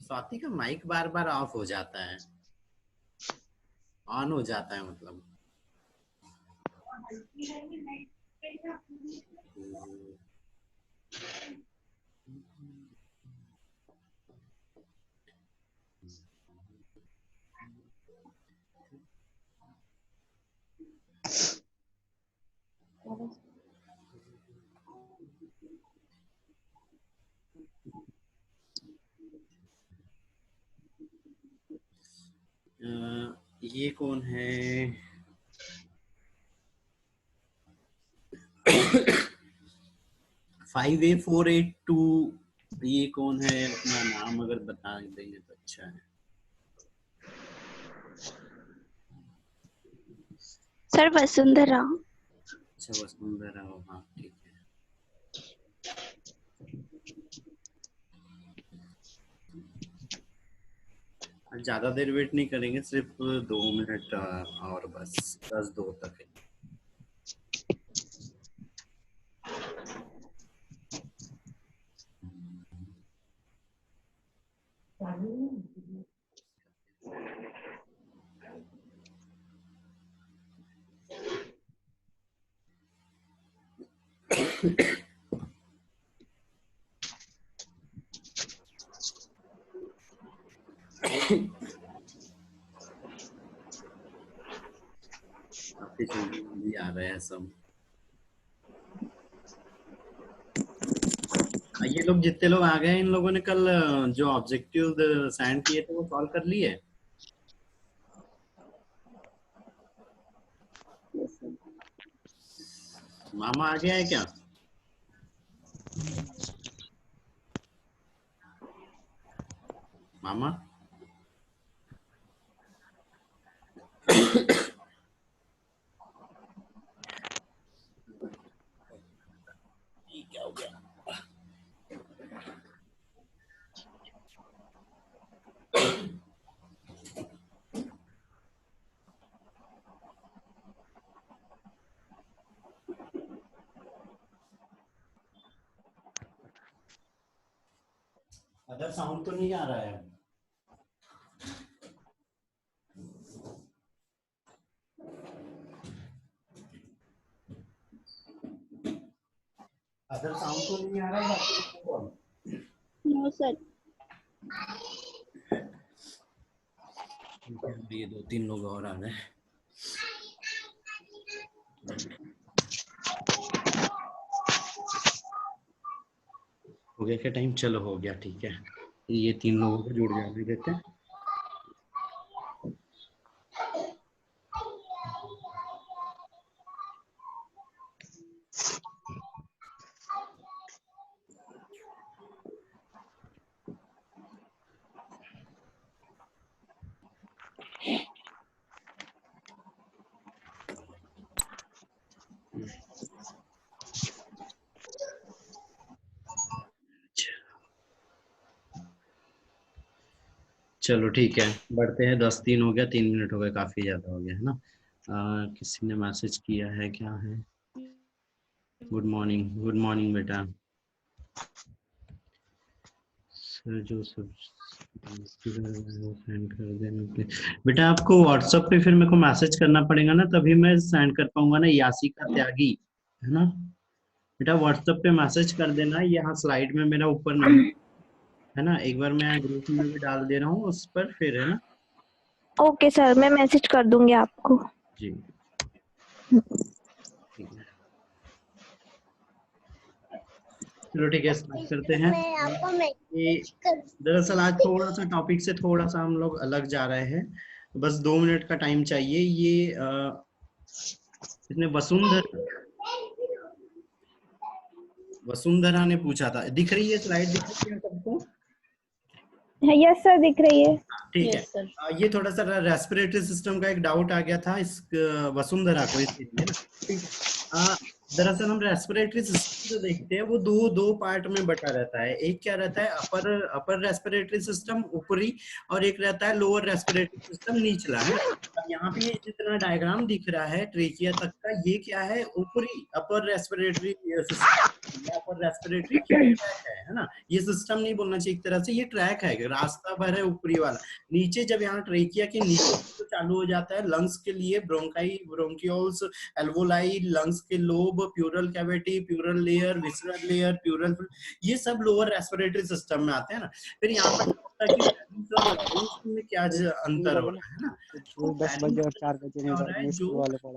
स्वाति का mic bar bar of हो जाता है, ऑन हो जाता है मतलब। ये कौन है? 5A482, ये कौन है? अपना नाम अगर बता देंगे तो अच्छा है। सर वसुंधरा। अच्छा वसुंधरा, हाँ ठीक है। ज्यादा देर वेट नहीं करेंगे, सिर्फ 2 मिनट और बस, 10-2 तक है। काफी जल्दी आ रहे हैं सब। ये लोग जितने लोग आ गए, इन लोगों ने कल जो ऑब्जेक्टिव साइन किए थे वो सॉल्व कर लिए? मामा आ गया है क्या? मामा क्या हो गया? अदर साउंड तो नहीं आ रहा है? अदर साउंड तो नहीं आ रहा है? No sir. ये 2-3 लोग और आ गए। हो गया क्या टाइम? चलो हो गया, ठीक है। ये 3 लोगों को जुड़ जाने देते हैं। चलो ठीक है, बढ़ते हैं। 10-3 हो गया, 3 मिनट हो गए, काफी ज्यादा हो गया है ना। किसी ने मैसेज किया है, क्या है? गुड मॉर्निंग, गुड मॉर्निंग बेटा। सर जो सब सेंड कर देना प्लीज। बेटा आपको व्हाट्सएप पे फिर मेरे को मैसेज करना पड़ेगा ना, तभी मैं सेंड कर पाऊंगा ना। यासिका त्यागी है ना बेटा? व्हाट्सएप पे मैसेज कर देना, यहाँ स्लाइड में मेरा ऊपर नंबर है ना, एक बार मैं ग्रुप में भी डाल दे रहा हूँ उस पर, फिर है ना। ओके सर, मैं मैसेज कर दूंगी आपको। जी ठीक है। चलो ठीक है, स्टार्ट करते हैं। कि दरअसल आज थोड़ा सा टॉपिक से थोड़ा सा हम लोग अलग जा रहे हैं, बस 2 मिनट का टाइम चाहिए। ये इसने वसुंधरा ने पूछा था, दिख रही है स्लाइड, दिख रही है सबको? यस सर, दिख रही है। ठीक है। ये थोड़ा सा रेस्पिरेटरी सिस्टम का एक डाउट आ गया था इस वसुंधरा को, इसलिए ना। ठीक है। दरअसल हम रेस्पिरेटरी सिस्टम जो देखते हैं वो दो पार्ट में बटा रहता है। एक क्या रहता है, अपर रेस्पिरेटरी सिस्टम ऊपरी, और एक रहता है लोअर रेस्पिरेटरी सिस्टम निचला, है। अब यहाँ पे ये जितना डायग्राम दिख रहा है ट्रेकिया तक का, ये क्या है, ऊपरी upper respiratory system, upper respiratory tract है ना। ये सिस्टम नहीं बोलना चाहिए, एक तरह से ये ट्रैक है, रास्ता भर है ऊपरी वाला। नीचे जब यहाँ ट्रेकिया के नीचे तो चालू हो जाता है लंग्स के लिए ब्रोंकाई, ब्रोंकियोल्स, एल्वोलाई, लंग्स के lobe, plural cavity, plural layer, visceral layer, plural, ये सब लोअर रेस्पिरेटरी सिस्टम में आते हैं ना। फिर यहाँ पर में क्या अंतर हो रहा है ना, 10 बजे और 4 बजे में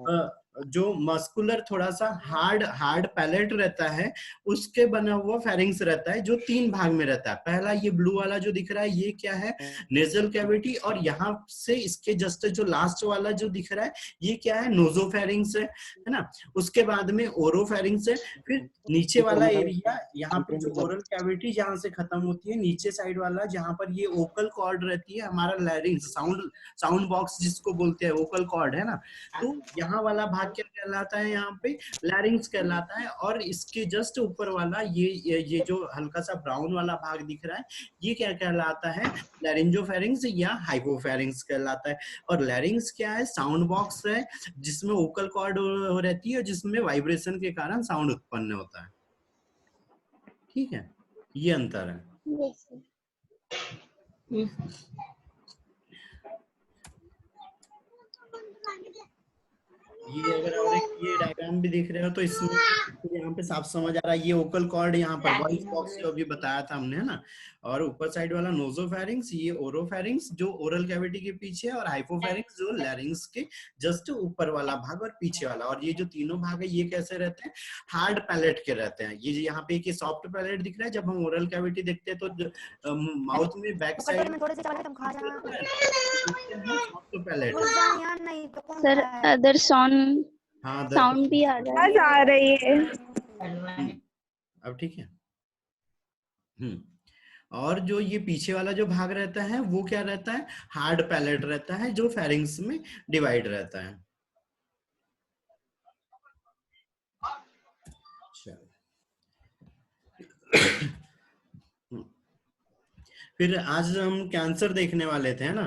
है जो मस्कुलर थोड़ा सा हार्ड पैलेट रहता है, उसके बना हुआ फेरिंग्स रहता है, जो 3 भाग में रहता है। पहला ये ब्लू वाला जो दिख रहा है, ये क्या है, नेजल कैविटी, और यहाँ से इसके जस्ट जो लास्ट वाला जो दिख रहा है, ये क्या है, नोजोफेरिंग्स है ना। उसके बाद में ओरोफेरिंग्स है। फिर नीचे वाला एरिया, यहाँ पर जो ओरल कैविटी जहाँ से खत्म होती है, नीचे साइड वाला जहाँ पर ये ओकल कॉर्ड रहती है, हमारा लैरिंग्स, साउंड बॉक्स जिसको बोलते हैं, ओकल कॉर्ड, है ना। तो यहाँ वाला भाग क्या कहलाता है, यहाँ पे लैरिंग्स कहलाता है। और इसके जस्ट ऊपर वाला ये जो हल्का सा ब्राउन वाला भाग दिख रहा है, ये क्या कहलाता है, लैरिंजोफेरिंग्स या हाइपोफेरिंग्स कहलाता है। और लैरिंग्स क्या है, साउंड बॉक्स है जिसमें ओकल कॉर्ड रहती है, जिसमें वाइब्रेशन के कारण साउंड उत्पन्न होता है। ठीक है, ये अंतर है। ये अगर और एक ये डायग्राम भी दिख रहे हो तो इसमें यहाँ पे साफ समझ आ रहा है, ये ओकल कॉर्ड यहाँ पर वॉइस बॉक्स जो अभी बताया था हमने, है ना। और ऊपर साइड वाला नोजोफेरिंग्स, ये ओरोफेरिंग्स जो ओरल कैविटी के पीछे, और हाइपोफेरिंग्स जो लैरिंग्स के जस्ट ऊपर वाला भाग और पीछे वाला। और ये जो तीनों भाग है, ये कैसे रहते हैं, हार्ड पैलेट के रहते हैं। ये यहाँ पे एक सॉफ्ट पैलेट दिख रहा है, जब हम ओरल कैविटी देखते हैं तो माउथ में back side soft palate. Sir other sound भी आ रही है। अब ठीक है। और जो ये पीछे वाला जो भाग रहता है, वो क्या रहता है, हार्ड पैलेट रहता है, जो फेरिंग्स में डिवाइड रहता है। फिर आज हम कैंसर देखने वाले थे, है ना।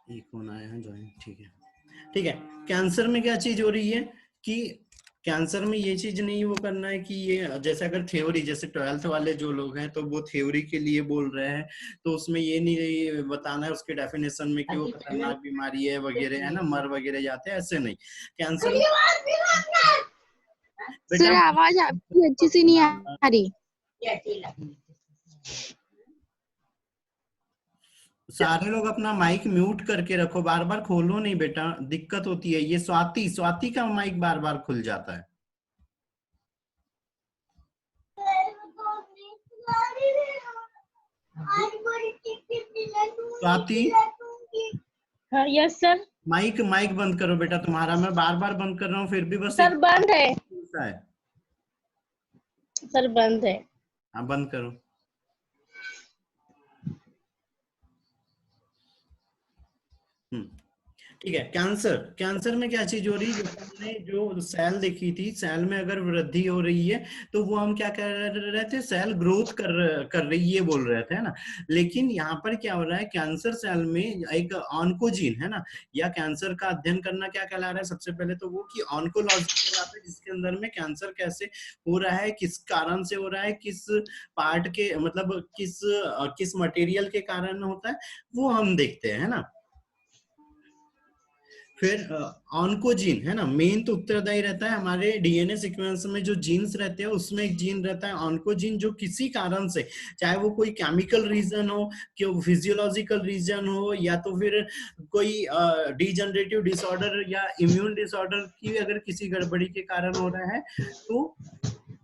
ये कौन आया है ज्वाइन, ठीक है। कैंसर में क्या चीज हो रही है कि कैंसर में ये चीज नहीं वो करना है कि ये जैसे अगर थ्योरी, जैसे 12th वाले जो लोग हैं तो वो थ्योरी के लिए बोल रहे हैं, तो उसमें ये नहीं बताना है उसके डेफिनेशन में कि वो खतरनाक बीमारी है वगैरह, है ना, मर वगैरह जाते हैं, ऐसे नहीं। कैंसर सर आवाज आपकी अच्छी से नहीं आ रही। सारे लोग अपना माइक म्यूट करके रखो, बार बार खोलो नहीं बेटा, दिक्कत होती है। ये स्वाति का माइक बार बार खुल जाता है। स्वाति, हाँ यस सर। माइक बंद करो बेटा तुम्हारा, मैं बार बार बंद कर रहा हूँ फिर भी बस सर बंद है। सर बंद है। हाँ बंद करो। ठीक है। कैंसर में क्या चीज हो रही है, हमने जो सेल देखी थी, सेल में अगर वृद्धि हो रही है तो वो हम क्या कर रहे थे, सेल ग्रोथ कर रही है बोल रहे थे, है ना। लेकिन यहाँ पर क्या हो रहा है, कैंसर सेल में एक ऑन्कोजीन, है ना, या कैंसर का अध्ययन करना क्या कहला रहा है, सबसे पहले तो वो कि ऑन्कोलॉजी कहलाता है, जिसके अंदर में कैंसर कैसे हो रहा है, किस कारण से हो रहा है, किस पार्ट के, मतलब किस मटेरियल के कारण होता है, वो हम देखते हैं, है ना। फिर ऑन्कोजीन, है ना, मेन तो उत्तरदायी रहता है हमारे डीएनए सीक्वेंस में जो जीन्स रहते हैं, उसमें एक जीन रहता है ऑन्कोजीन, जो किसी कारण से, चाहे वो कोई केमिकल रीजन हो, कि फिजियोलॉजिकल रीजन हो, या तो फिर कोई डिजनरेटिव डिसऑर्डर या इम्यून डिसऑर्डर की अगर किसी गड़बड़ी के कारण हो रहा है, तो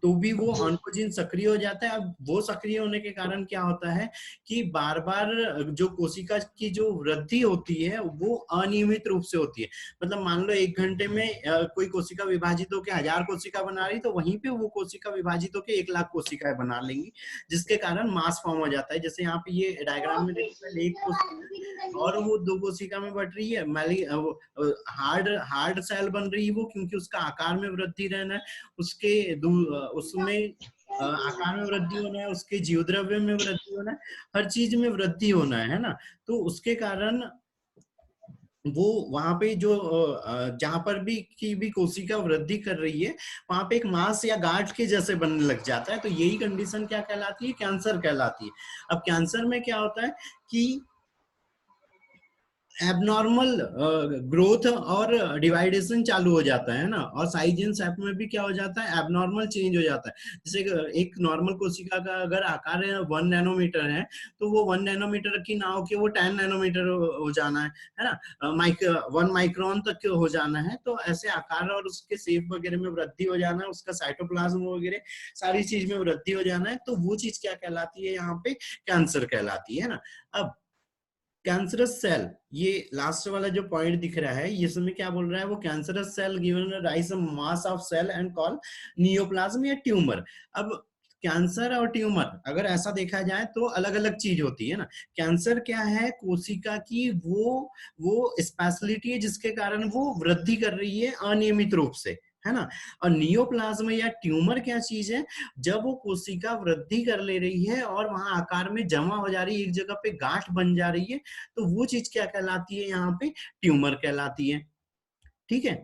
तो भी वो ऑन्कोजीन सक्रिय हो जाता है। अब वो सक्रिय होने के कारण क्या होता है कि बार बार जो कोशिका की जो वृद्धि होती है वो अनियमित रूप से होती है। मतलब मान लो 1 घंटे में कोई कोशिका विभाजित होकर 1000 कोशिका बना रही, तो वहीं पे वो कोशिका विभाजित होकर 1 लाख कोशिकाएं बना लेंगी, जिसके कारण मास फॉर्म हो जाता है। जैसे यहाँ पे ये डायग्राम में देखो, पहले एक कोशिका और वो 2 कोशिका में बढ़ रही है, हार्ड सेल बन रही है वो, क्योंकि उसका आकार में वृद्धि रहना है, उसमें आकार में वृद्धि होना है, उसके जीवद्रव्य में वृद्धि होना है, हर चीज में वृद्धि होना है ना। तो उसके कारण वो वहां पे जो जहां पर भी कोशिका वृद्धि कर रही है, वहां पे एक मांस या गांठ के जैसे बनने लग जाता है। तो यही कंडीशन क्या कहलाती है? कैंसर कहलाती है। अब कैंसर में क्या होता है कि एबनॉर्मल ग्रोथ और डिवाइडेशन चालू हो जाता है ना, और साइज एंड शेप में भी क्या हो जाता है? एबनॉर्मल चेंज हो जाता है। जैसे एक नॉर्मल कोशिका का अगर आकार 1 नैनोमीटर है, तो वो 1 नैनोमीटर की ना होके वो 10 नैनोमीटर हो जाना है ना, 1 माइक्रोन तक हो जाना है। तो ऐसे आकार और उसके शेप वगैरह में वृद्धि हो जाना है, उसका साइटोप्लाज्म वगैरह सारी चीज में वृद्धि हो जाना है, तो वो चीज क्या कहलाती है? यहाँ पे कैंसर कहलाती है ना। अब कैंसरस सेल, ये लास्ट वाला जो पॉइंट दिख रहा है, इसमें क्या बोल रहा है? वो cancerous cell given rise mass of cell and call neoplasm या ट्यूमर। अब कैंसर और ट्यूमर अगर ऐसा देखा जाए तो अलग अलग चीज होती है ना। कैंसर क्या है? कोशिका की वो स्पेशलिटी है जिसके कारण वो वृद्धि कर रही है अनियमित रूप से, है ना। और नियोप्लाज्म या ट्यूमर क्या चीज है? जब वो कोशिका वृद्धि कर ले रही है और वहां आकार में जमा हो जा रही है, एक जगह पे गांठ बन जा रही है, तो वो चीज क्या कहलाती है? यहाँ पे ट्यूमर कहलाती है। ठीक है।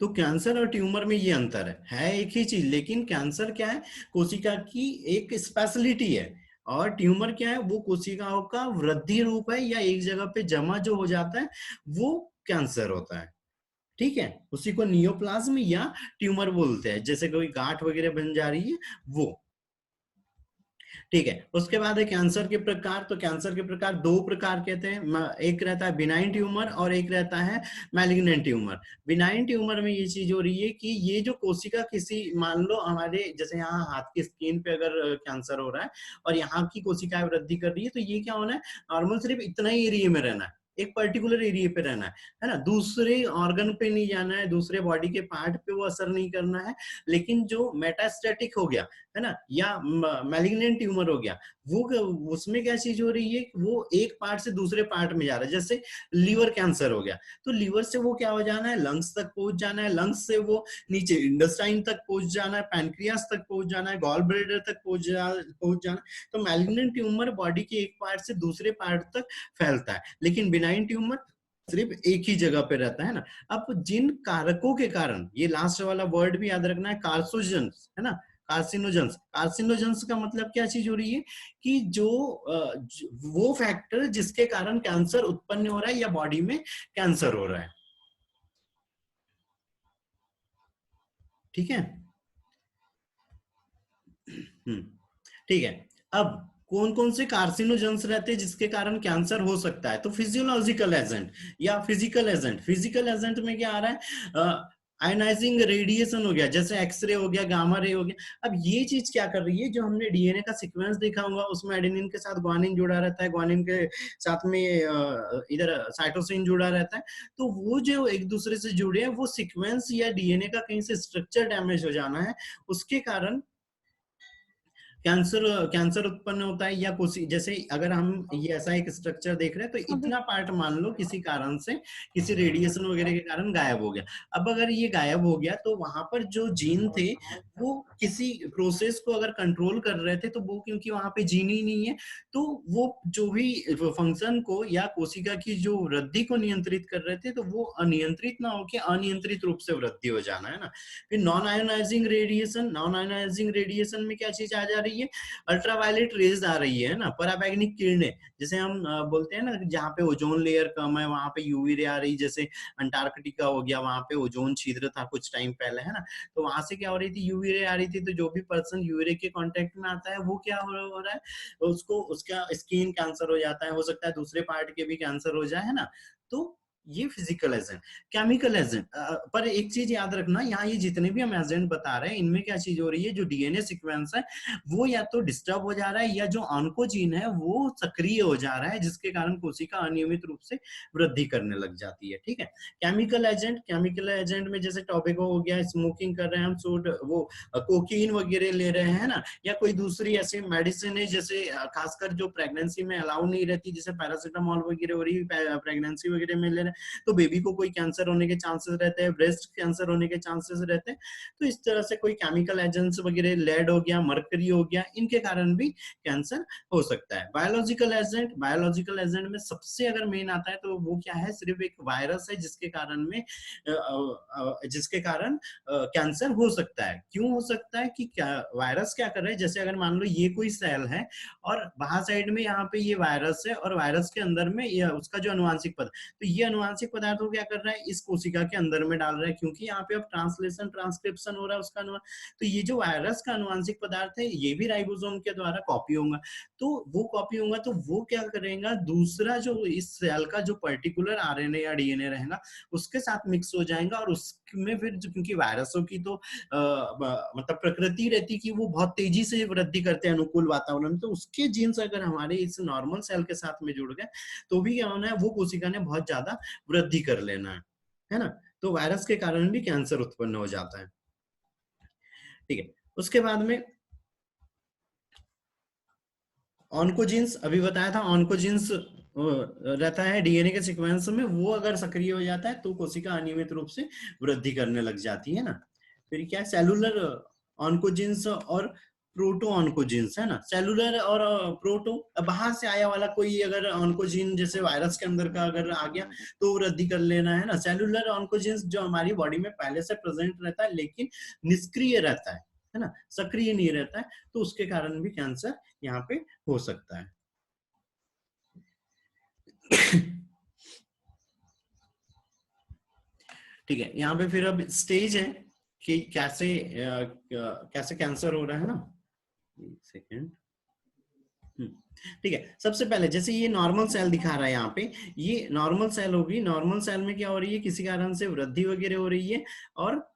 तो कैंसर और ट्यूमर में ये अंतर है एक ही चीज, लेकिन कैंसर क्या है? कोशिका की एक स्पेशलिटी है, और ट्यूमर क्या है? वो कोशिकाओं का वृद्धि रूप है, या एक जगह पे जमा जो हो जाता है वो कैंसर होता है। ठीक है, उसी को नियोप्लाज्म या ट्यूमर बोलते हैं। जैसे कोई गांठ वगैरह बन जा रही है वो। ठीक है, उसके बाद है कैंसर के प्रकार। तो कैंसर के प्रकार 2 प्रकार कहते हैं, एक रहता है बिनाइन ट्यूमर और एक रहता है मैलिग्नेंट ट्यूमर। बिनाइन ट्यूमर में ये चीज हो रही है कि ये जो कोशिका किसी, मान लो हमारे जैसे यहाँ हाथ की स्किन पे अगर कैंसर हो रहा है और यहाँ की कोशिकाएं वृद्धि कर रही है, तो ये क्या होना है? नॉर्मल सिर्फ इतना ही एरिया में रहना है, एक पर्टिकुलर एरिया पे रहना है ना। दूसरे ऑर्गन पे नहीं जाना है, दूसरे बॉडी के पार्ट पे वो असर नहीं करना है। लेकिन जो मेटास्टेटिक हो गया, है ना, या मैलिग्नेंट ट्यूमर हो गया, वो उसमें क्या चीज हो रही है? वो एक पार्ट से दूसरे पार्ट में जा रहा है। जैसे लीवर कैंसर हो गया, तो लीवर से वो क्या हो जाना है? लंग्स तक पहुंच जाना है, लंग्स से वो नीचे इंटेस्टाइन तक पहुंच जाना है, पैनक्रियास तक पहुंच जाना है, गॉल ब्लैडर तक पहुंच जाना। तो मैलिग्नेंट ट्यूमर बॉडी के एक पार्ट से दूसरे पार्ट तक फैलता है, लेकिन बिनाइन ट्यूमर सिर्फ एक ही जगह पे रहता है ना। अब जिन कारकों के कारण, ये लास्ट वाला वर्ड भी याद रखना है, कार्सोजेंस, है ना, कार्सिनोजेंस। कार्सिनोजेंस का मतलब क्या चीज हो रही है? कि वो फैक्टर जिसके कारण कैंसर उत्पन्न हो रहा है या बॉडी में कैंसर हो रहा है। ठीक है। ठीक है। अब कौन कौन से कार्सिनोजेंस रहते हैं जिसके कारण कैंसर हो सकता है? तो फिजियोलॉजिकल एजेंट या फिजिकल एजेंट। फिजिकल एजेंट में क्या आ रहा है? आयनाइजिंग रेडिएशन हो गया, जैसे एक्सरे हो गया, गामा रे हो गया। अब ये चीज क्या कर रही है? जो हमने डीएनए का सीक्वेंस देखा होगा, उसमें एडेनिन के साथ ग्वानिन जुड़ा रहता है, ग्वानिन के साथ में इधर साइटोसिन जुड़ा रहता है। तो वो जो एक दूसरे से जुड़े हैं, वो सीक्वेंस या डीएनए का कहीं से स्ट्रक्चर डैमेज हो जाना है, उसके कारण कैंसर कैंसर उत्पन्न होता है। या जैसे अगर हम ये ऐसा एक स्ट्रक्चर देख रहे हैं, तो इतना पार्ट मान लो किसी कारण से, किसी रेडिएशन वगैरह के कारण गायब हो गया। अब अगर ये गायब हो गया, तो वहां पर जो जीन थे वो किसी प्रोसेस को अगर कंट्रोल कर रहे थे, तो वो क्योंकि वहां पे जीन ही नहीं है, तो वो जो भी फंक्शन को या कोशिका की जो वृद्धि को नियंत्रित कर रहे थे, तो वो अनियंत्रित ना होकर अनियंत्रित रूप से वृद्धि हो जाना, है ना। फिर non ionising radiation. Non ionising radiation में क्या चीज आ जा रही है? अल्ट्रावायलेट रेज आ रही है ना, पराबैंगनिक किरणें। जैसे हम बोलते हैं ना, जहाँ पे ओजोन लेयर कम है वहां पे यूवी रे आ रही। जैसे अंटार्कटिका हो गया, वहां पे ओजोन छिद्र था कुछ टाइम पहले, है ना, तो वहां से क्या हो रही थी? यूवी रे आ रही थी। तो जो भी पर्सन यूवी रे के कांटेक्ट में आता है, वो क्या हो रहा है? उसको उसका स्किन कैंसर हो जाता है, हो सकता है दूसरे पार्ट के भी कैंसर हो जाए, है ना। तो ये फिजिकल एजेंट। केमिकल एजेंट, पर एक चीज याद रखना, यहाँ ये जितने भी हम एजेंट बता रहे हैं इनमें क्या चीज हो रही है, जो डीएनए सीक्वेंस है वो या तो डिस्टर्ब हो जा रहा है या जो ऑन्कोजीन है वो सक्रिय हो जा रहा है, जिसके कारण कोशिका अनियमित रूप से वृद्धि करने लग जाती है। ठीक है। केमिकल एजेंट में जैसे टॉबैको हो गया, स्मोकिंग कर रहे हैं हम, सूट वो कोकीन वगैरह ले रहे हैं ना, या कोई दूसरी ऐसी मेडिसिन है जैसे खासकर जो प्रेगनेंसी में अलाउ नहीं रहती, जैसे पैरासिटामोल वगैरह हो रही है प्रेगनेंसी वगैरह में ले रहे हैं, तो बेबी को कोई कैंसर होने के चांसेस रहते हैं, ब्रेस्ट कैंसर होने के चांसेस रहते हैं। तो इस तरह से कोई केमिकल एजेंट्स वगैरह, लेड हो गया, मरकरी हो गया, इनके कारण भी कैंसर हो सकता है। बायोलॉजिकल एजेंट में सबसे अगर मेन आता है तो वो क्या है, सिर्फ एक वायरस है जिसके कारण कैंसर हो सकता है। क्यों हो सकता है कि वायरस क्या कर रहा है, जैसे अगर मान लो ये कोई सेल है और बाहर साइड में यहाँ पे ये वायरस है और वायरस के अंदर में ये उसका जो अनुवांशिक पदार्थ, तो ये अनुवांशिक पदार्थ को क्या कर रहा है, इस कोशिका के अंदर में डाल रहा है, क्योंकि यहाँ पे अब ट्रांसक्रिप्शन हो रहा है उसका तो ये जो वायरस का अनुवांशिक पदार्थ है ये भी राइबोसोम के द्वारा कॉपी होगा। तो वो कॉपी होगा तो वो क्या करेगा, दूसरा जो इस सेल का जो पर्टिकुलर आरएनए या डीएनए रहेगा उसके साथ मिक्स हो जाएगा, और उसमें फिर क्योंकि वायरसों की तो मतलब प्रकृति रहती कि वो बहुत तेजी से वृद्धि करते हैं अनुकूल वातावरण में, तो उसके जीन्स अगर हमारे इस नॉर्मल सेल के साथ में जुड़ गए तो भी क्या होना है, वो कोशिका ने बहुत ज्यादा वृद्धि कर लेना है ना। तो वायरस के कारण भी कैंसर उत्पन्न हो जाता है। ठीक है। उसके बाद में ऑन्कोजीन्स, अभी बताया था, ऑन्कोजीन्स रहता है डीएनए के सीक्वेंस में, वो अगर सक्रिय हो जाता है तो कोशिका अनियमित रूप से वृद्धि करने लग जाती है ना। फिर क्या, सेलुलर ऑन्कोजीन्स और प्रोटो ऑन्कोजीन्स है ना। सेलुलर और प्रोटो, बाहर से आया वाला कोई अगर ऑन्कोजीन जैसे वायरस के अंदर का अगर आ गया तो वृद्धि कर लेना है ना। सेलुलर ऑन्कोजीन्स जो हमारी बॉडी में पहले से प्रेजेंट रहता है लेकिन निष्क्रिय रहता है ना, सक्रिय नहीं रहता है, तो उसके कारण भी कैंसर यहाँ पे हो सकता है। ठीक है। यहाँ पे फिर अब स्टेज है कि कैसे कैसे कैंसर हो रहा है ना। एक सेकेंड। ठीक है। सबसे पहले जैसे ये नॉर्मल सेल दिखा रहा है यहाँ पे, ये नॉर्मल सेल होगी। नॉर्मल सेल में क्या हो रही है, किसी कारण से वृद्धि वगैरह हो रही है और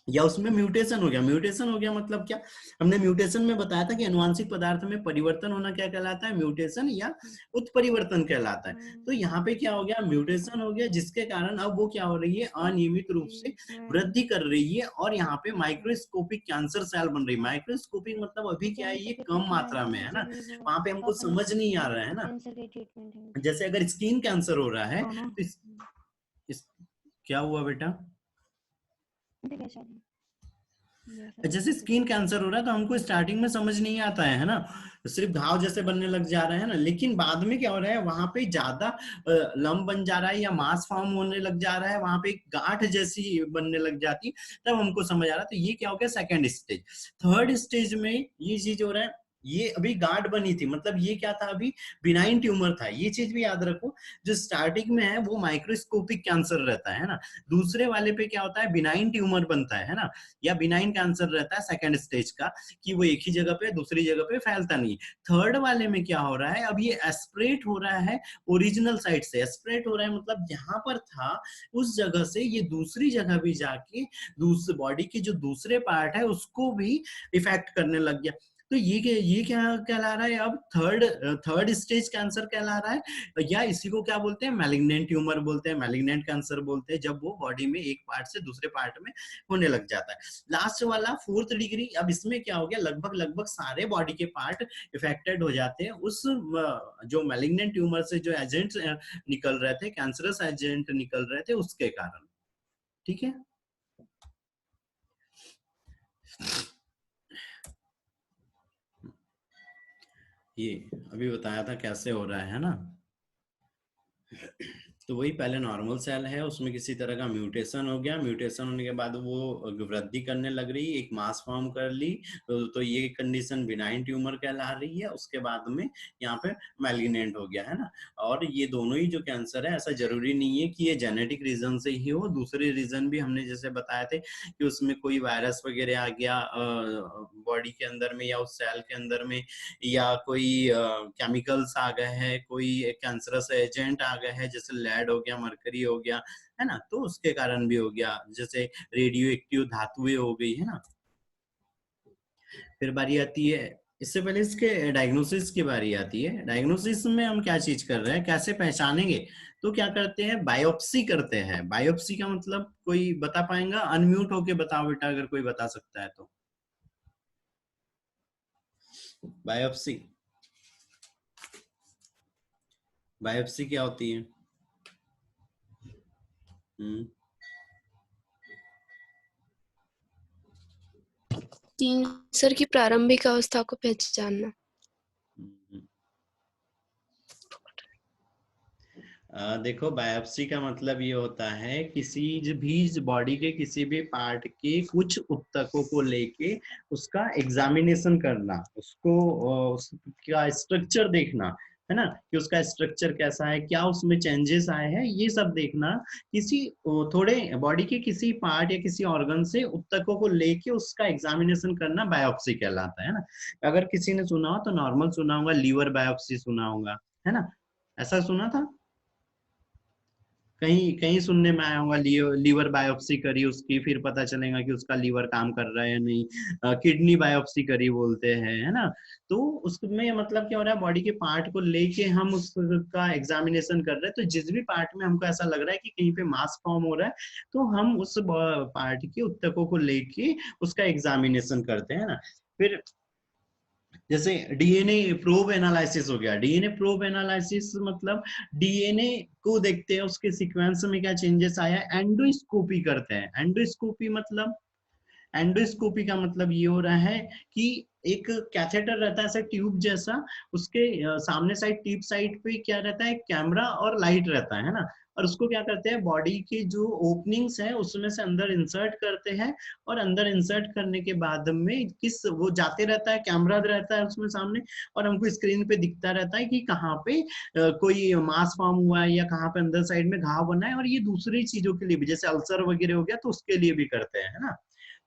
या उसमें म्यूटेशन हो गया। म्यूटेशन हो गया मतलब क्या, हमने म्यूटेशन में बताया था कि अनुवांशिक पदार्थ में परिवर्तन होना क्या कहलाता है, म्यूटेशन या उत्परिवर्तन कहलाता है। तो यहाँ पे क्या हो गया, म्यूटेशन हो गया, जिसके कारण अब वो क्या हो रही है, अनियमित रूप से वृद्धि कर रही है और यहाँ पे माइक्रोस्कोपिक कैंसर सेल बन रही है। माइक्रोस्कोपिक मतलब अभी क्या है, ये कम मात्रा में है ना, वहां पे हमको समझ नहीं आ रहा है ना। जैसे अगर स्किन कैंसर हो रहा है तो क्या हुआ बेटा, जैसे स्किन कैंसर हो रहा है तो हमको स्टार्टिंग में समझ नहीं आता है ना, सिर्फ घाव जैसे बनने लग जा रहे हैं ना, लेकिन बाद में क्या हो रहा है, वहां पे ज्यादा लंप बन जा रहा है या मास फॉर्म होने लग जा रहा है, वहां पे गांठ जैसी बनने लग जाती है, तब हमको समझ आ रहा है। तो ये क्या हो गया, सेकंड स्टेज। थर्ड स्टेज में ये चीज हो रहा है, ये अभी गांठ बनी थी, मतलब ये क्या था, अभी बिनाइन ट्यूमर था। ये चीज भी याद रखो, जो स्टार्टिंग में है वो माइक्रोस्कोपिक कैंसर रहता है ना, दूसरे वाले पे क्या होता है, बिनाइन ट्यूमर बनता है ना, या बिनाइन कैंसर रहता है सेकंड स्टेज का, कि वो एक ही जगह पे दूसरी जगह पे फैलता नहीं। थर्ड वाले में क्या हो रहा है, अब ये एस्प्रेट हो रहा है ओरिजिनल साइट से। एस्प्रेट हो रहा है मतलब जहां पर था उस जगह से ये दूसरी जगह भी जाके दूसरे बॉडी के जो दूसरे पार्ट है उसको भी इफेक्ट करने लग गया। तो ये क्या कहला रहा है, अब थर्ड स्टेज कैंसर कहला रहा है, या इसी को क्या बोलते हैं, मैलिग्नेंट ट्यूमर बोलते हैं, मैलिग्नेंट कैंसर बोलते हैं, जब वो बॉडी में एक पार्ट से दूसरे पार्ट में होने लग जाता है। लास्ट वाला फोर्थ डिग्री, अब इसमें क्या हो गया, लगभग सारे बॉडी के पार्ट इफेक्टेड हो जाते हैं उस जो मैलिग्नेंट ट्यूमर से जो एजेंट निकल रहे थे, कैंसरस एजेंट निकल रहे थे, उसके कारण। ठीक है। ये अभी बताया था कैसे हो रहा है ना। तो वही पहले नॉर्मल सेल है, उसमें किसी तरह का म्यूटेशन हो गया, म्यूटेशन होने के बाद वो वृद्धि करने लग रही, एक मास फॉर्म कर ली, तो ये कंडीशन बिनाइन ट्यूमर कहला रही है। उसके बाद में यहाँ पे मैलिग्नेंट हो गया, है ना। और ये दोनों ही जो कैंसर है, ऐसा जरूरी नहीं है कि ये जेनेटिक रीजन से ही हो, दूसरे रीजन भी हमने जैसे बताए थे कि उसमें कोई वायरस वगैरह आ गया बॉडी के अंदर में या उस सेल के अंदर में, या कोई केमिकल्स आ गए हैं, कोई कैंसरस एजेंट आ गए हैं, जैसे लेड हो गया, मरकरी हो गया, है ना, तो उसके कारण भी हो गया, जैसे रेडियो एक्टिव धातुएं हो गई, है ना। फिर बारी आती है, इससे पहले इसके डायग्नोसिस की बारी आती है। डायग्नोसिस में हम क्या चीज कर रहे हैं, कैसे पहचानेंगे, तो क्या करते हैं, बायोप्सी करते हैं। बायोप्सी का मतलब कोई बता पाएगा? अनम्यूट होके बताओ बेटा, अगर कोई बता सकता है तो। बायोप्सी, बायोप्सी क्या होती है? कैंसर की प्रारंभिक अवस्था को पहचानना। देखो, बायोप्सी का मतलब ये होता है किसी भी बॉडी के किसी भी पार्ट के कुछ ऊतकों को लेके उसका एग्जामिनेशन करना, उसका स्ट्रक्चर देखना, है ना, कि उसका स्ट्रक्चर कैसा है, क्या उसमें चेंजेस आए हैं, ये सब देखना। किसी थोड़े बॉडी के किसी पार्ट या किसी ऑर्गन से ऊतकों को लेके उसका एग्जामिनेशन करना बायोप्सी कहलाता है ना। अगर किसी ने सुना हो तो नॉर्मल सुना होगा, लीवर बायोप्सी सुना होगा, है ना, ऐसा सुना था कहीं कहीं सुनने में आया होगा, लीवर बायोप्सी करी उसकी, फिर पता चलेगा कि उसका लीवर काम कर रहा है या नहीं। किडनी बायोप्सी करी बोलते हैं, है ना। तो उसमें मतलब क्या हो रहा है, बॉडी के पार्ट को लेके हम उसका एग्जामिनेशन कर रहे हैं, तो जिस भी पार्ट में हमको ऐसा लग रहा है कि कहीं पे मास फॉर्म हो रहा है, तो हम उस पार्ट के ऊतकों को लेके उसका एग्जामिनेशन करते हैं ना। फिर जैसे डीएनए प्रोब एनालिसिस हो गया। डीएनए प्रोब एनालिसिस मतलब डीएनए को देखते हैं, उसके सीक्वेंस में क्या चेंजेस आया है, एंडोस्कोपी करते हैं। एंडोस्कोपी मतलब, एंडोस्कोपी का मतलब ये हो रहा है कि एक कैथेटर रहता है ऐसा ट्यूब जैसा, उसके सामने साइड टिप साइड पे क्या रहता है, कैमरा और लाइट रहता है ना। और उसको क्या करते हैं, बॉडी की जो ओपनिंग्स है उसमें से अंदर इंसर्ट करते हैं, और अंदर इंसर्ट करने के बाद में किस वो जाते रहता है, कैमरा रहता है उसमें सामने, और हमको स्क्रीन पे दिखता रहता है कि कहाँ पे कोई मास फॉर्म हुआ है या कहाँ पे अंदर साइड में घाव बना है। और ये दूसरी चीजों के लिए भी, जैसे अल्सर वगैरह हो गया तो उसके लिए भी करते हैं, है ना।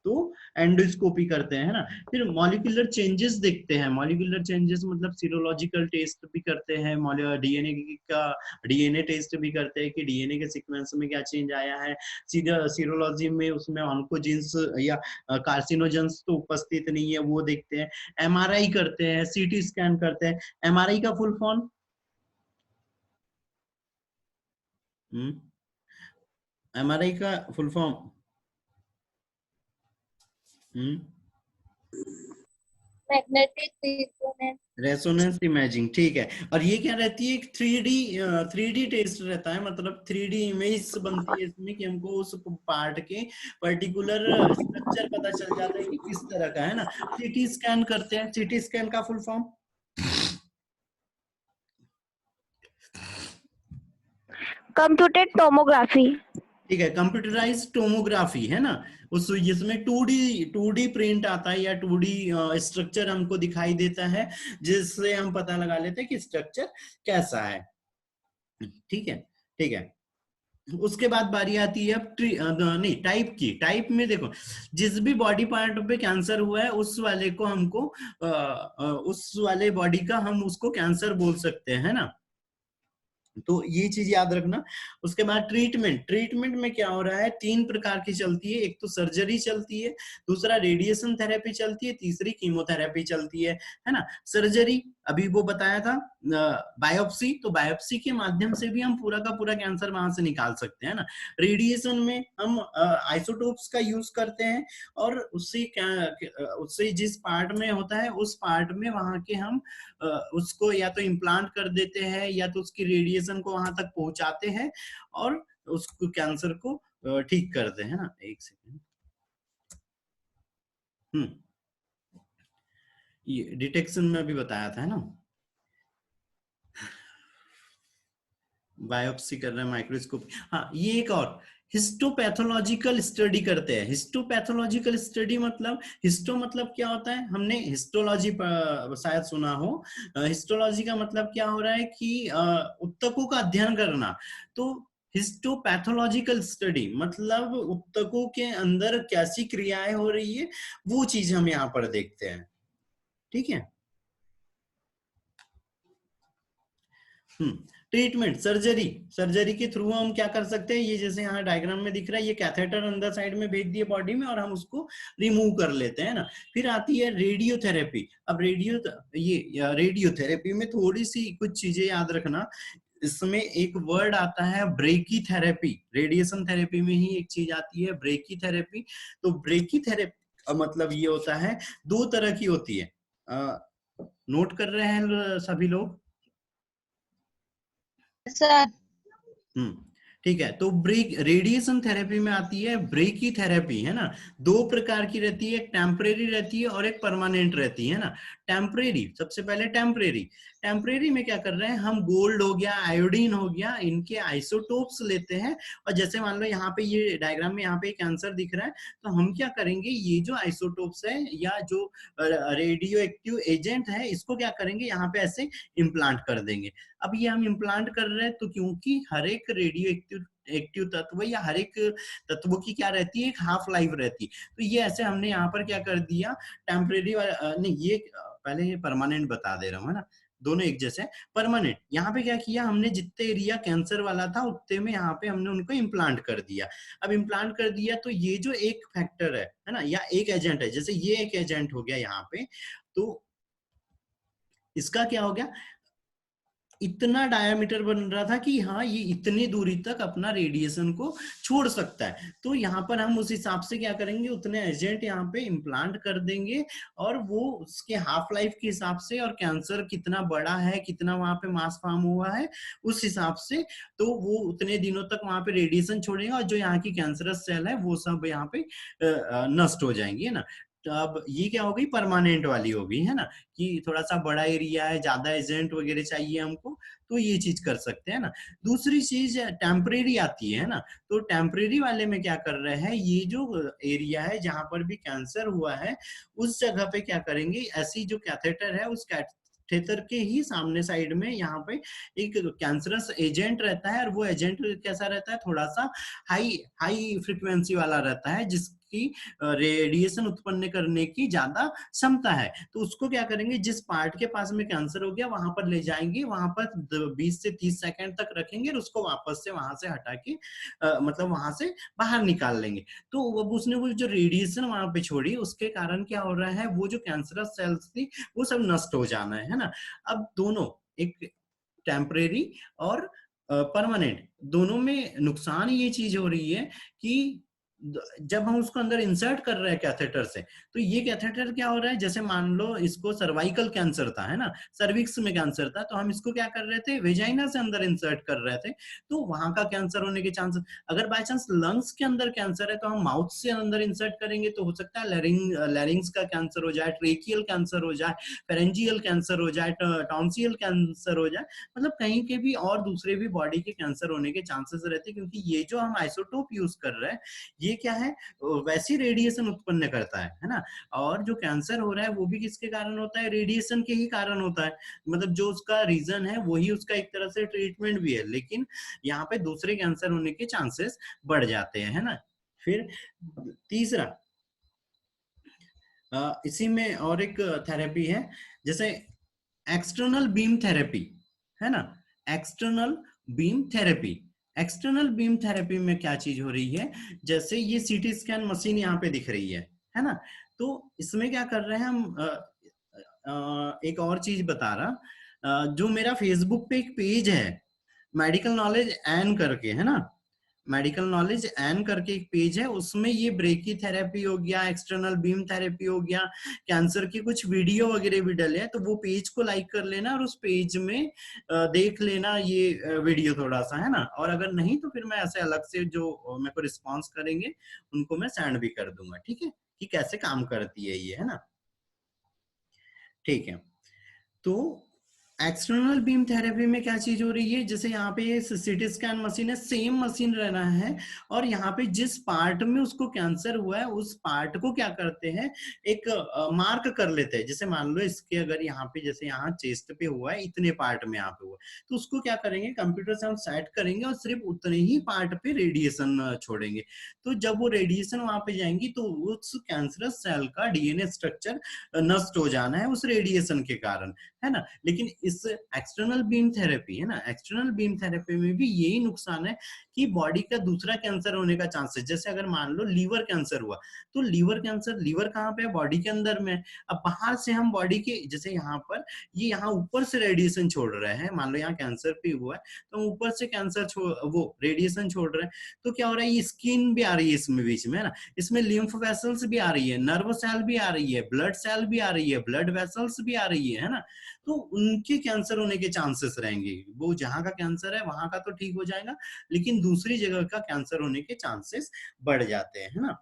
तो एंडोस्कोपी करते हैं, है ना। फिर मॉलिक्यूलर चेंजेस देखते हैं। मॉलिक्यूलर चेंजेस मतलब सीरोलॉजिकल टेस्ट भी करते हैं, डीएनए का डीएनए टेस्ट भी करते हैं कि डीएनए के सीक्वेंस में क्या चेंज आया है। सीरोलॉजी में उसमें ऑन्कोजीन्स या कार्सिनोजेंस तो उपस्थित नहीं है, वो देखते हैं। एमआरआई करते हैं, सीटी स्कैन करते हैं। एमआरआई का फुल फॉर्म, एमआरआई का full form, magnetic resonance. Resonance imaging, ठीक है। और ये क्या रहती है, एक थ्री डी टेस्ट रहता है, मतलब थ्री डी इमेज बनती है इसमें कि हमको उस पार्ट के पर्टिकुलर स्ट्रक्चर पता चल जाता है कि किस तरह का है ना। सीटी स्कैन करते हैं। सीटी स्कैन का फुल फॉर्म, कंप्यूटेड टोमोग्राफी। ठीक है, कंप्यूटराइज टोमोग्राफी, है ना। उस जिसमें टू डी प्रिंट आता है या टू डी स्ट्रक्चर हमको दिखाई देता है, जिससे हम पता लगा लेते हैं कि स्ट्रक्चर कैसा है, ठीक है, ठीक है। उसके बाद बारी आती है अब नहीं, टाइप की। टाइप में देखो, जिस भी बॉडी पार्ट पे कैंसर हुआ है उस वाले को हमको उस वाले बॉडी का हम उसको कैंसर बोल सकते हैं, है ना। तो ये चीज याद रखना। उसके बाद ट्रीटमेंट। ट्रीटमेंट में क्या हो रहा है, तीन प्रकार की चलती है। एक तो सर्जरी चलती है, दूसरा रेडिएशन थेरेपी चलती है, तीसरी कीमोथेरेपी चलती है ना। सर्जरी अभी वो बताया था, बायोप्सी, तो बायोप्सी के माध्यम से भी हम पूरा का पूरा कैंसर वहां से निकाल सकते हैं ना। रेडिएशन में हम आइसोटोप्स का यूज करते हैं, और उससे जिस पार्ट में होता है उस पार्ट में वहां के हम उसको या तो इम्प्लांट कर देते हैं या तो उसकी रेडिएशन को वहां तक पहुंचाते हैं और उसको कैंसर को ठीक करते हैं ना। एक सेकेंड, ये डिटेक्शन में भी बताया था, है ना। बायोप्सी कर रहे हैं, माइक्रोस्कोप। हाँ, ये एक और हिस्टोपैथोलॉजिकल स्टडी करते हैं। हिस्टोपैथोलॉजिकल स्टडी मतलब, हिस्टो मतलब क्या होता है, हमने हिस्टोलॉजी शायद सुना हो। हिस्टोलॉजी का मतलब क्या हो रहा है कि ऊतकों का अध्ययन करना। तो हिस्टोपैथोलॉजिकल स्टडी मतलब ऊतकों के अंदर कैसी क्रियाएं हो रही है, वो चीज हम यहाँ पर देखते हैं। ठीक है। ट्रीटमेंट, सर्जरी, सर्जरी के थ्रू हम क्या कर सकते हैं, ये जैसे यहाँ डायग्राम में दिख रहा है, ये कैथेटर अंदर साइड में भेज दिए बॉडी में और हम उसको रिमूव कर लेते हैं ना। फिर आती है रेडियोथेरेपी। अब रेडियोथेरेपी में थोड़ी सी कुछ चीजें याद रखना। इसमें एक वर्ड आता है ब्रेकी थेरेपी। रेडिएशन थेरेपी में ही एक चीज आती है ब्रेकी थेरेपी। तो ब्रेकी थेरेपी का मतलब ये होता है, दो तरह की होती है। नोट कर रहे हैं सभी लोग? सर ठीक है। तो ब्रेक रेडिएशन थेरेपी में आती है ब्रेकी थेरेपी, है ना। दो प्रकार की रहती है, एक टेम्परेरी रहती है और एक परमानेंट रहती है ना। टेम्परेरी, सबसे पहले टेम्परेरी। टेम्परेरी में क्या कर रहे हैं हम, गोल्ड हो गया, आयोडीन हो गया, इनके आइसोटोप्स लेते हैं। और जैसे मान लो यहाँ पे ये डायग्राम में यहाँ पे कैंसर दिख रहा है, तो हम क्या करेंगे, ये जो आइसोटोप्स है या जो रेडियो एक्टिव एजेंट है, इसको क्या करेंगे यहाँ पे ऐसे इम्प्लांट कर देंगे। अब ये हम इम्प्लांट कर रहे हैं तो क्योंकि हर एक रेडियो एक्टिव तत्व या हर एक तत्वों की क्या रहती है, एक हाफ लाइफ रहती है। तो ये ऐसे हमने यहाँ पर क्या कर दिया, टेम्परेरी नहीं, ये पहले ये परमानेंट बता दे रहा हूँ, है ना, दोनों एक जैसे। परमानेंट यहाँ पे क्या किया हमने, जितने एरिया कैंसर वाला था उतने में यहाँ पे हमने उनको इम्प्लांट कर दिया। अब इम्प्लांट कर दिया तो ये जो एक फैक्टर है ना, या एक एजेंट है, जैसे ये एक एजेंट हो गया यहाँ पे, तो इसका क्या हो गया, इतना डायामीटर बन रहा था कि हाँ ये इतनी दूरी तक अपना रेडिएशन को छोड़ सकता है। तो यहाँ पर हम उस हिसाब से क्या करेंगे, उतने एजेंट यहाँ पे इम्प्लांट कर देंगे और वो उसके हाफ लाइफ के हिसाब से और कैंसर कितना बड़ा है, कितना वहां पे मास फॉर्म हुआ है, उस हिसाब से तो वो उतने दिनों तक वहां पे रेडिएशन छोड़ेगा और जो यहाँ की कैंसरस सेल है वो सब यहाँ पे नष्ट हो जाएंगे, है ना। तो अब ये क्या हो गई, परमानेंट वाली हो गई, है ना, कि थोड़ा सा बड़ा एरिया है, ज्यादा एजेंट वगैरह चाहिए हमको, तो ये चीज कर सकते हैं ना। दूसरी चीज टेम्परेरी आती है ना। तो टेम्परेरी वाले में क्या कर रहे हैं, ये जो एरिया है जहां पर भी कैंसर हुआ है, उस जगह पे क्या करेंगे, ऐसी जो कैथेटर है उस कैथेटर के ही सामने साइड में यहाँ पे एक कैंसरस एजेंट रहता है। और वो एजेंट कैसा रहता है, थोड़ा सा हाई हाई फ्रिक्वेंसी वाला रहता है, जिसकी रेडिएशन उत्पन्न करने की ज्यादा क्षमता है। तो उसको क्या करेंगे, जिस पार्ट के पास में कैंसर हो गया वहां पर ले जाएंगे, वहां पर 20 से 30 सेकंड तक रखेंगे और उसको वापस से वहां से हटा के मतलब वहां से बाहर निकाल लेंगे। तो अब उसने वो जो रेडिएशन वहां पे छोड़ी, उसके कारण क्या हो रहा है, वो जो कैंसरस सेल्स थी वो सब नष्ट हो जाना है ना। अब दोनों, एक टेम्परेरी और परमानेंट, दोनों में नुकसान ये चीज हो रही है कि जब हम उसको अंदर इंसर्ट कर रहे हैं कैथेटर से, तो ये कैथेटर क्या हो रहा है, जैसे मान लो इसको सर्वाइकल कैंसर था, है ना, सर्विक्स में कैंसर था, तो हम इसको क्या कर रहे थे, वेजाइना से अंदर इंसर्ट कर रहे थे, तो वहां का कैंसर होने के चांसेस। अगर बाय चांस लंग्स के अंदर कैंसर है तो हम माउथ से अंदर इंसर्ट करेंगे तो हो सकता है लैरिंग्स का कैंसर हो जाए, ट्रेकियल कैंसर हो जाए, फेरेंजियल कैंसर हो जाए, टॉन्सिल कैंसर हो जाए, मतलब कहीं के भी और दूसरे भी बॉडी के कैंसर होने के चांसेस रहते हैं। क्योंकि ये जो हम आइसोटोप यूज कर रहे हैं, ये क्या है, वैसी रेडिएशन उत्पन्न करता है ना। और जो कैंसर हो रहा है वो भी किसके कारण होता है, रेडिएशन के ही कारण होता है। मतलब जो उसका रीजन है वही उसका एक तरह से ट्रीटमेंट भी है, लेकिन यहाँ पे दूसरे कैंसर होने के चांसेस बढ़ जाते हैं, है ना। फिर तीसरा, इसी में और एक थेरेपी है, जैसे एक्सटर्नल बीम थेरेपी, है ना। External beam therapy, external beam therapy में क्या चीज हो रही है, जैसे ये सीटी स्कैन मशीन यहाँ पे दिख रही है ना। तो इसमें क्या कर रहे हैं हम, एक और चीज बता रहा, जो मेरा फेसबुक पे एक पेज है मेडिकल नॉलेज एन करके, है ना, मेडिकल नॉलेज एन करके एक पेज है, उसमें ये ब्रेकी थेरेपी हो गया, एक्सटर्नल बीम थेरेपी हो गया, कैंसर की कुछ वीडियो वगैरह भी डले हैं। तो वो पेज को लाइक कर लेना और उस पेज में देख लेना ये वीडियो थोड़ा सा, है ना। और अगर नहीं तो फिर मैं ऐसे अलग से जो मेरे को रिस्पॉन्स करेंगे उनको मैं सेंड भी कर दूंगा, ठीक है, कि कैसे काम करती है ये, है ना। ठीक है। तो एक्सटर्नल बीम थेरेपी में क्या चीज हो रही है, जैसे यहाँ पे सीटी स्कैन मशीन है, सेम मशीन रहना है, और यहाँ पे जिस पार्ट में उसको कैंसर हुआ है उस पार्ट को क्या करते हैं, एक मार्क कर लेते हैं। जैसे मान लो इसके अगर यहाँ पे, जैसे यहाँ चेस्ट पे हुआ है, इतने पार्ट में यहाँ पे हुआ है, तो उसको क्या करेंगे, कंप्यूटर से हम सेट करेंगे और सिर्फ उतने ही पार्ट पे रेडिएशन छोड़ेंगे। तो जब वो रेडिएशन वहां पे जाएंगी तो उस कैंसरस सेल का डीएनए स्ट्रक्चर नष्ट हो जाना है उस रेडिएशन के कारण, है ना। लेकिन इस एक्सटर्नल बीम थेरेपी, है ना, एक्सटर्नल बीम थेरेपी में भी यही नुकसान है कि बॉडी का दूसरा कैंसर होने का चांसेस, जैसे अगर मान लो लीवर कैंसर हुआ, तो लीवर कैंसर, लीवर कहाँ पे है, बॉडी के अंदर में। अब बाहर से हम बॉडी के, जैसे यहाँ पर ये यहाँ ऊपर से रेडिएशन छोड़ रहे हैं, मान लो यहाँ कैंसर भी हुआ है तो हम ऊपर से कैंसर वो रेडिएशन छोड़ रहे हैं, तो क्या हो रहा है, ये स्किन भी आ रही है इसमें बीच में, है ना, इसमें लिम्फ वेसल्स भी आ रही है, नर्व सेल भी आ रही है, ब्लड सेल भी आ रही है, ब्लड वेसल्स भी आ रही है ना। तो उनके कैंसर होने के चांसेस रहेंगे, वो जहां का कैंसर है वहां का तो ठीक हो जाएगा, लेकिन दूसरी जगह का कैंसर होने के चांसेस बढ़ जाते हैं, है ना।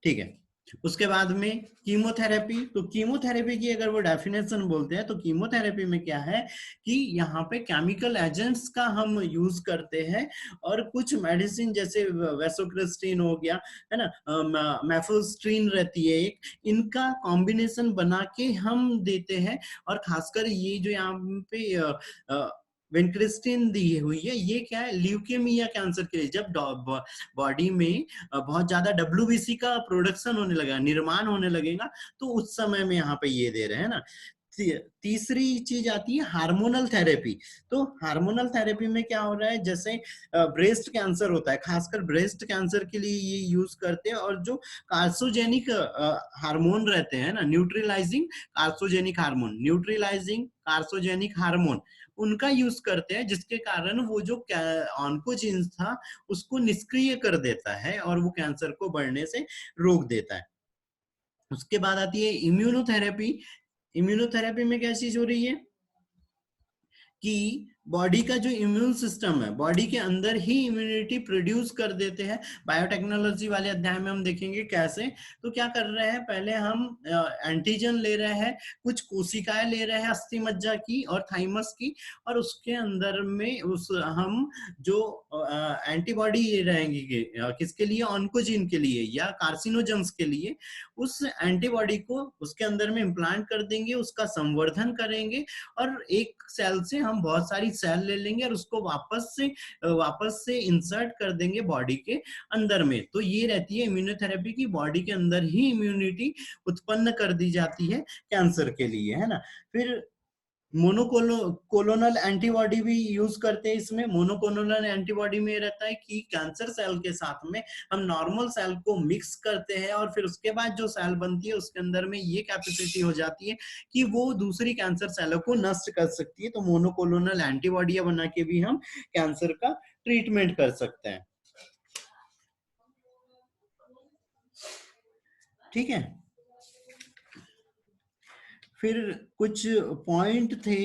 ठीक है। उसके बाद में कीमोथेरेपी, तो कीमोथेरेपी की अगर वो डेफिनेशन बोलते हैं तो कीमोथेरेपी में क्या है कि यहाँ पे केमिकल एजेंट्स का हम यूज करते हैं, और कुछ मेडिसिन जैसे वेसोक्रिस्टिन हो गया, है ना, मेफोस्ट्रीन रहती है एक, इनका कॉम्बिनेशन बना के हम देते हैं। और खासकर ये जो यहाँ पे विनक्रिस्टिन दी हुई है, ये क्या है, ल्यूकेमिया कैंसर के लिए, जब बॉडी में बहुत ज्यादा डब्ल्यूबीसी का प्रोडक्शन होने लगा, निर्माण होने लगेगा, तो उस समय में यहाँ पे ये दे रहे हैं ना। तीसरी चीज आती है हार्मोनल थेरेपी। तो हार्मोनल थेरेपी में क्या हो रहा है, जैसे ब्रेस्ट कैंसर होता है, खासकर ब्रेस्ट कैंसर के लिए ये यूज करते हैं, और जो कार्सोजेनिक हार्मोन रहते हैं ना, neutralising carcinogenic hormone, neutralising carcinogenic hormone, उनका यूज करते हैं, जिसके कारण वो जो ऑन्कोजीन्स था उसको निष्क्रिय कर देता है और वो कैंसर को बढ़ने से रोक देता है। उसके बाद आती है इम्यूनोथेरेपी। इम्यूनोथेरेपी में क्या चीज हो रही है कि बॉडी का जो इम्यून सिस्टम है, बॉडी के अंदर ही इम्यूनिटी प्रोड्यूस कर देते हैं। बायोटेक्नोलॉजी वाले अध्याय में हम देखेंगे कैसे। तो क्या कर रहे हैं, पहले हम एंटीजन ले रहे हैं, कुछ कोशिकाएं ले रहे हैं अस्थि मज्जा की और थाइमस की, और उसके अंदर में उस हम जो एंटीबॉडी रहेंगी किसके लिए, ऑन्कोजीन के लिए या कार्सिनोजेंस के लिए, उस एंटीबॉडी को उसके अंदर में इम्प्लांट कर देंगे, उसका संवर्धन करेंगे, और एक सेल से हम बहुत सारी सेल ले लेंगे और उसको वापस से इंसर्ट कर देंगे बॉडी के अंदर में। तो ये रहती है इम्यूनोथेरेपी की, बॉडी के अंदर ही इम्यूनिटी उत्पन्न कर दी जाती है कैंसर के लिए, है ना। फिर मोनोकोलोनल एंटीबॉडी भी यूज करते हैं इसमें। मोनोकोलोनल एंटीबॉडी में रहता है कि कैंसर सेल के साथ में हम नॉर्मल सेल को मिक्स करते हैं, और फिर उसके बाद जो सेल बनती है उसके अंदर में ये कैपेसिटी हो जाती है कि वो दूसरी कैंसर सेलों को नष्ट कर सकती है। तो मोनोकोलोनल एंटीबॉडी बना के भी हम कैंसर का ट्रीटमेंट कर सकते हैं। ठीक है। फिर कुछ पॉइंट थे।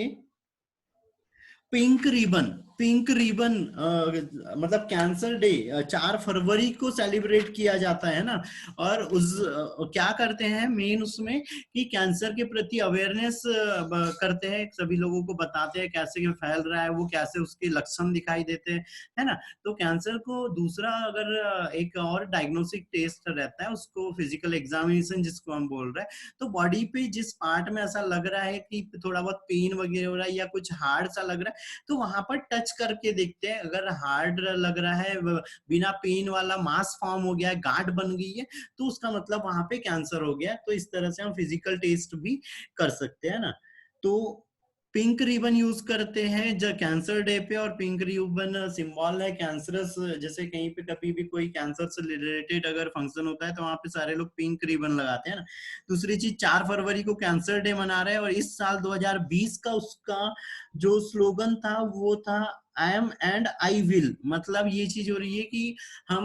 पिंक रिबन, पिंक रिबन मतलब कैंसर डे 4 फरवरी को सेलिब्रेट किया जाता है ना। और उस क्या करते हैं मेन उसमें कि कैंसर के प्रति अवेयरनेस करते हैं, सभी लोगों को बताते हैं कैसे फैल रहा है वो, कैसे उसके लक्षण दिखाई देते हैं, है ना। तो कैंसर को दूसरा अगर एक और डायग्नोस्टिक टेस्ट रहता है, उसको फिजिकल एग्जामिनेशन जिसको हम बोल रहे हैं। तो बॉडी पे जिस पार्ट में ऐसा लग रहा है कि थोड़ा बहुत पेन वगैरह हो रहा है या कुछ हार्ड सा लग रहा है, तो वहां पर टच करके देखते हैं। अगर हार्ड लग रहा है, बिना पेन वाला मास फॉर्म हो गया है, गांठ बन गई है, तो उसका मतलब वहां पे कैंसर हो गया। तो इस तरह से हम फिजिकल टेस्ट भी कर सकते हैं ना। तो पिंक रिबन यूज करते हैं जब कैंसर डे पे, और पिंक रिबन सिंबल है कैंसरस। जैसे कहीं पे कभी भी कोई कैंसर से रिलेटेड अगर फंक्शन होता है तो वहां पे सारे लोग पिंक रिबन लगाते हैं ना। दूसरी चीज, 4 फरवरी को कैंसर डे मना रहे हैं, और इस साल 2020 का उसका जो स्लोगन था वो था I am and I will. मतलब ये चीज हो रही है कि हम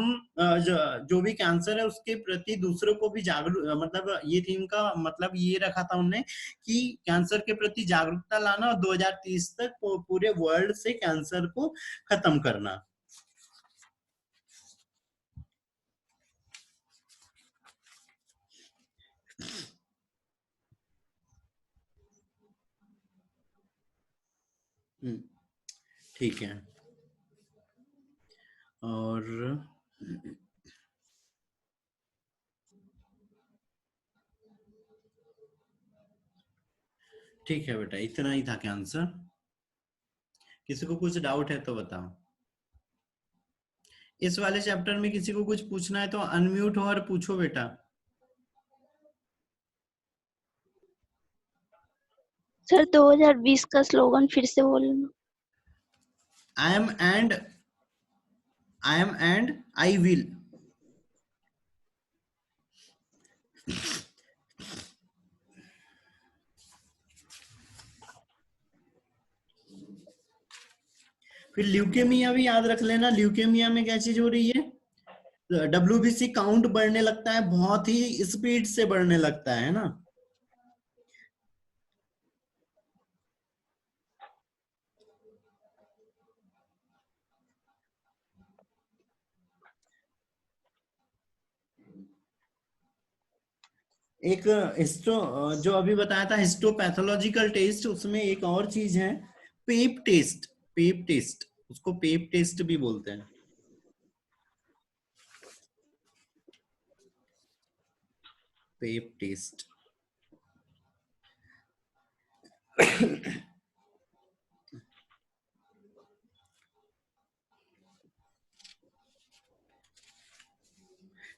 जो भी कैंसर है उसके प्रति दूसरों को भी जागरूक, मतलब ये थीम का मतलब ये रखा था उन्होंने कि कैंसर के प्रति जागरूकता लाना, और 2030 तक पूरे वर्ल्ड से कैंसर को खत्म करना। ठीक है। और ठीक है बेटा, इतना ही था क्या आंसर? किसी को कुछ डाउट है तो बताओ। इस वाले चैप्टर में किसी को कुछ पूछना है तो अनम्यूट हो और पूछो बेटा। सर 2020 का स्लोगन फिर से बोलना। I am and I will. फिर ल्यूकेमिया भी याद रख लेना। ल्यूकेमिया में क्या चीज हो रही है? WBC काउंट बढ़ने लगता है, बहुत ही स्पीड से बढ़ने लगता है ना। एक हिस्टो जो अभी बताया था हिस्टोपैथोलॉजिकल टेस्ट, उसमें एक और चीज है पेप टेस्ट। पेप टेस्ट, उसको पेप टेस्ट भी बोलते हैं। Pap test.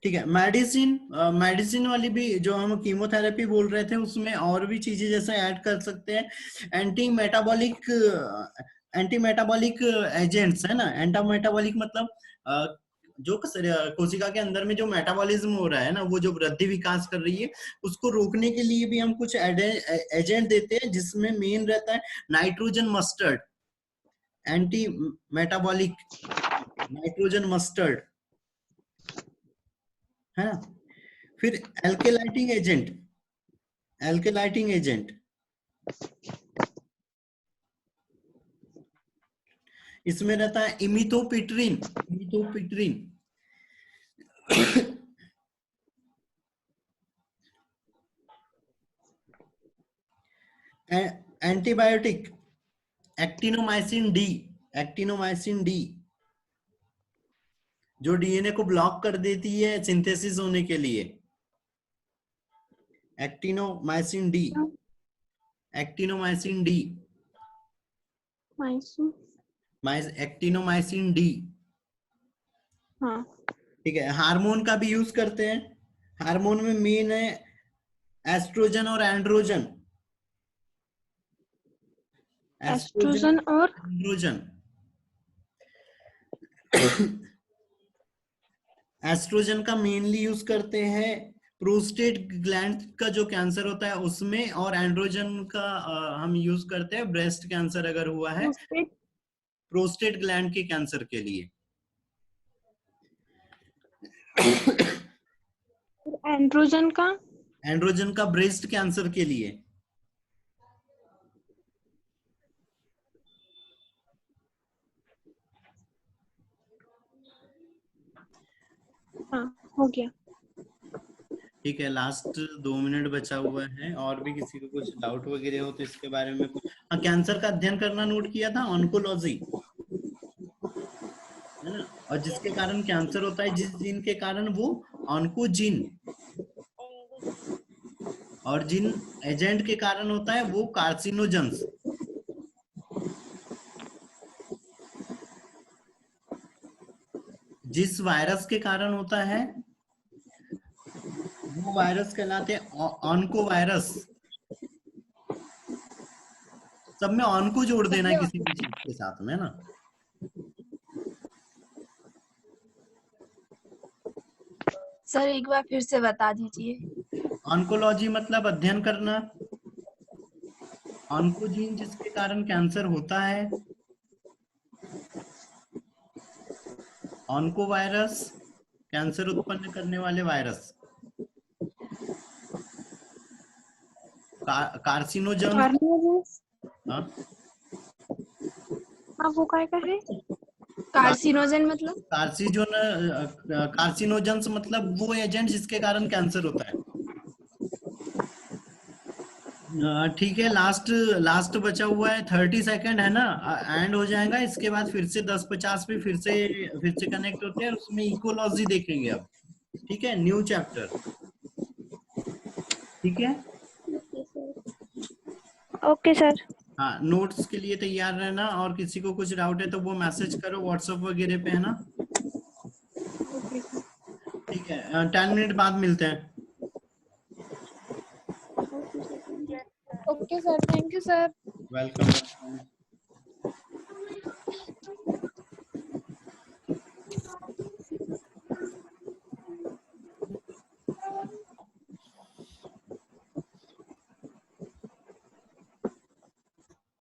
ठीक है। मेडिसिन वाली भी जो हम कीमोथेरेपी बोल रहे थे, उसमें और भी चीजें जैसे ऐड कर सकते हैं। एंटी मेटाबॉलिक एजेंट्स है ना। एंटी मेटाबॉलिक मतलब जो कोशिका के अंदर में जो मेटाबॉलिज्म हो रहा है ना, वो जो वृद्धि विकास कर रही है, उसको रोकने के लिए भी हम कुछ एजेंट देते हैं, जिसमें मेन रहता है nitrogen mustard. Anti metabolic nitrogen mustard है ना। फिर एल्केलाइटिंग एजेंट इसमें रहता है इमिथोपिट्रिन। एंटीबायोटिक एक्टिनोमाइसिन डी, जो डीएनए को ब्लॉक कर देती है सिंथेसिस होने के लिए। Actinomycin D actinomycin D. हाँ। ठीक है। हार्मोन का भी यूज करते हैं। हार्मोन में मेन है एस्ट्रोजन और एंड्रोजन। एस्ट्रोजन और एंड्रोजन। एस्ट्रोजन का मेनली यूज करते हैं प्रोस्टेट ग्लैंड का जो कैंसर होता है उसमें, और एंड्रोजन का हम यूज करते हैं ब्रेस्ट कैंसर अगर हुआ है, प्रोस्टेट ग्लैंड के कैंसर के लिए। एंड्रोजन का ब्रेस्ट कैंसर के लिए। हाँ, हो गया। ठीक है। लास्ट 2 मिनट बचा हुआ है। और भी किसी को कुछ डाउट वगैरह हो तो इसके बारे में हाँ, कैंसर का अध्ययन करना नोट किया था, ऑन्कोलॉजी है ना। और जिसके कारण कैंसर होता है, जिस जीन के कारण, वो ऑन्कोजीन। और जिन एजेंट के कारण होता है वो कार्सिनोजेंस। जिस वायरस के कारण होता है वो वायरस कहलाते हैं ऑन्को वायरस। सब में ऑन को जोड़ देना है किसी भी चीज के साथ में ना। सर एक बार फिर से बता दीजिए। ऑन्कोलॉजी मतलब अध्ययन करना। ऑन्कोजीन जिसके कारण कैंसर होता है। ऑन्को वायरस कैंसर उत्पन्न करने वाले वायरस। कार्सिनोजेंस। हाँ, वो काय का है? कार्सिनोजन मतलब कार्सिनोजेंस मतलब वो एजेंट जिसके कारण कैंसर होता है। ठीक है, लास्ट बचा हुआ है 30 सेकंड है ना, एंड हो जाएगा, इसके बाद फिर से 10:50 पे फिर से कनेक्ट होते हैं, उसमें इकोलॉजी देखेंगे अब। ठीक है, न्यू चैप्टर। ठीक है, ओके सर। हाँ, नोट्स के लिए तैयार रहना, और किसी को कुछ डाउट है तो वो मैसेज करो व्हाट्सएप वगैरह पे, है ना। ठीक है, 10 मिनट बाद मिलते हैं। Okay sir, thank you sir. Welcome.